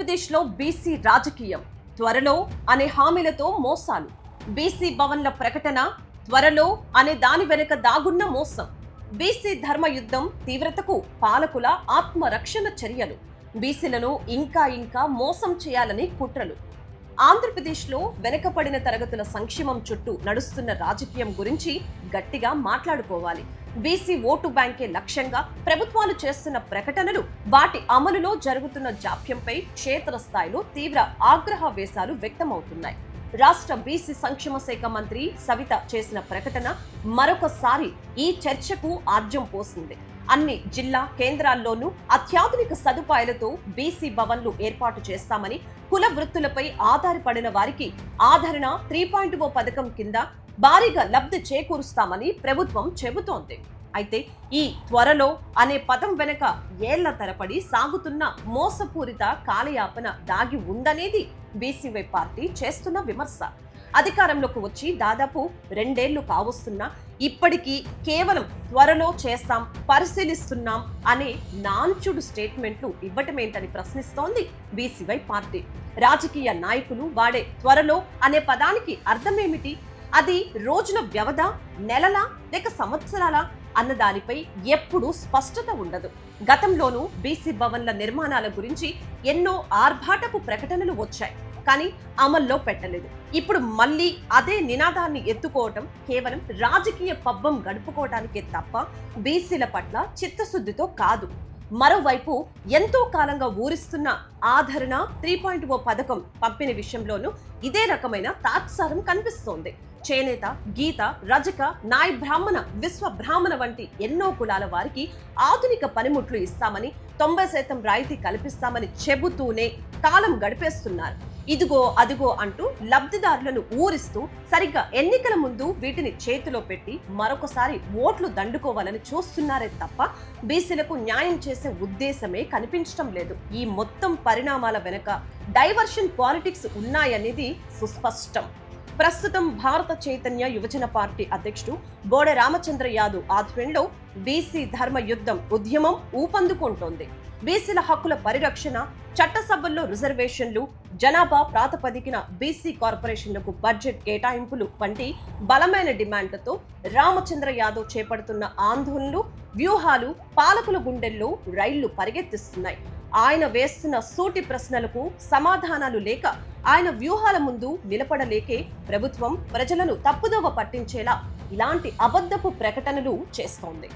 ఆంధ్రప్రదేశ్లో బీసీ రాజకీయం త్వరలో అనే హామీలతో మోసాలు. బీసీ భవన్ల ప్రకటన త్వరలో అనే దాని వెనుక దాగున్న మోసం. బీసీ ధర్మ యుద్ధం తీవ్రతకు పాలకుల ఆత్మరక్షణ చర్యలు. బీసీలను ఇంకా మోసం చేయాలని కుట్రలు. ఆంధ్రప్రదేశ్లో వెనుకబడిన తరగతుల సంక్షేమం చుట్టూ నడుస్తున్న రాజకీయం గురించి గట్టిగా మాట్లాడుకోవాలి. బీసీ ఓటు బ్యాంకే లక్ష్యంగా ప్రభుత్వాలు చేస్తున్న ప్రకటనలు, వాటి అమలులో జరుగుతున్న జాప్యంపై క్షేత్రస్థాయిలో తీవ్ర ఆగ్రహావేశాలు వ్యక్తమవుతున్నాయి. రాష్ట్ర బీసీ సంక్షేమ శాఖ మంత్రి సవిత చేసిన ప్రకటన మరొకసారి ఈ చర్చకు ఆజ్యం పోసింది. అన్ని జిల్లా కేంద్రాల్లోనూ అత్యాధునిక సదుపాయాలతో బీసీ భవన్లు ఏర్పాటు చేస్తామని, కుల వృత్తులపై ఆధారపడిన వారికి ఆదరణ 3.0 పథకం కింద భారీగా లబ్ధి చేకూరుస్తామని ప్రభుత్వం చెబుతోంది. అయితే ఈ త్వరలో అనే పదం వెనుక ఏళ్ల తరబడి సాగుతున్న మోసపూరిత కాలయాపన దాగి ఉందనేది బీసీవై పార్టీ చేస్తున్న విమర్శ. అధికారంలోకి వచ్చి దాదాపు 2 ఏళ్లు కావస్తున్నా ఇప్పటికీ కేవలం త్వరలో చేస్తాం, పరిశీలిస్తున్నాం అనే నాంచుడు స్టేట్మెంట్లు ఇవ్వటమేంటని ప్రశ్నిస్తోంది బీసీవై పార్టీ. రాజకీయ నాయకులు వాడే త్వరలో అనే పదానికి అర్థమేమిటి? అది రోజుల వ్యవధా, నెలలా లేక సంవత్సరాల అన్న దానిపై ఎప్పుడూ స్పష్టత ఉండదు. గతంలోనూ బీసీ భవన్ల నిర్మాణాల గురించి ఎన్నో ఆర్భాటపు ప్రకటనలు వచ్చాయి, కానీ అమల్లో పెట్టలేదు. ఇప్పుడు మళ్ళీ అదే నినాదాన్ని ఎత్తుకోవటం కేవలం రాజకీయ పబ్బం గడుపుకోవడానికే తప్ప బీసీల పట్ల చిత్తశుద్ధితో కాదు. మరోవైపు ఎంతో కాలంగా ఊరిస్తున్న ఆదరణ 3.0 పథకం పంపిణీ విషయంలోనూ ఇదే రకమైన తాత్సారం కనిపిస్తోంది. చేనేత, గీత, రజక, నాయ బ్రాహ్మణ, విశ్వ బ్రాహ్మణ వంటి ఎన్నో కులాల వారికి ఆధునిక పనిముట్లు ఇస్తామని, 90% రాయితీ కల్పిస్తామని చెబుతూనే కాలం గడిపేస్తున్నారు. ఇదిగో అదిగో అంటూ లబ్ధిదారులను ఊరిస్తూ సరిగ్గా ఎన్నికల ముందు వీటిని చేతిలో పెట్టి మరొకసారి ఓట్లు దండుకోవాలని చూస్తున్నారే తప్ప బీసీలకు న్యాయం చేసే ఉద్దేశమే కనిపించడం లేదు. ఈ మొత్తం పరిణామాల వెనుక డైవర్షన్ పాలిటిక్స్ ఉన్నాయనేది సుస్పష్టం. ప్రస్తుతం భారత చైతన్య యువజన పార్టీ అధ్యక్షుడు బోడే రామచంద్ర యాదవ్ ఆధ్వర్యంలో బీసీ ధర్మ యుద్ధం ఉద్యమం ఊపందుకుంటోంది. బీసీల హక్కుల పరిరక్షణ, చట్టసభల్లో రిజర్వేషన్లు, జనాభా ప్రాతిపదికన బీసీ కార్పొరేషన్లకు బడ్జెట్ కేటాయింపులు వంటి బలమైన డిమాండ్లతో రామచంద్ర యాదవ్ చేపడుతున్న ఆందోళనలు, వ్యూహాలు పాలకుల గుండెల్లో రైళ్లు పరిగెత్తిస్తున్నాయి. ఆయన వేస్తున్న సూటి ప్రశ్నలకు సమాధానాలు లేక, ఆయన వ్యూహాల ముందు నిలబడలేకే ప్రభుత్వం ప్రజలను తప్పుదోవ పట్టించేలా ఇలాంటి అబద్ధపు ప్రకటనలు చేస్తోంది.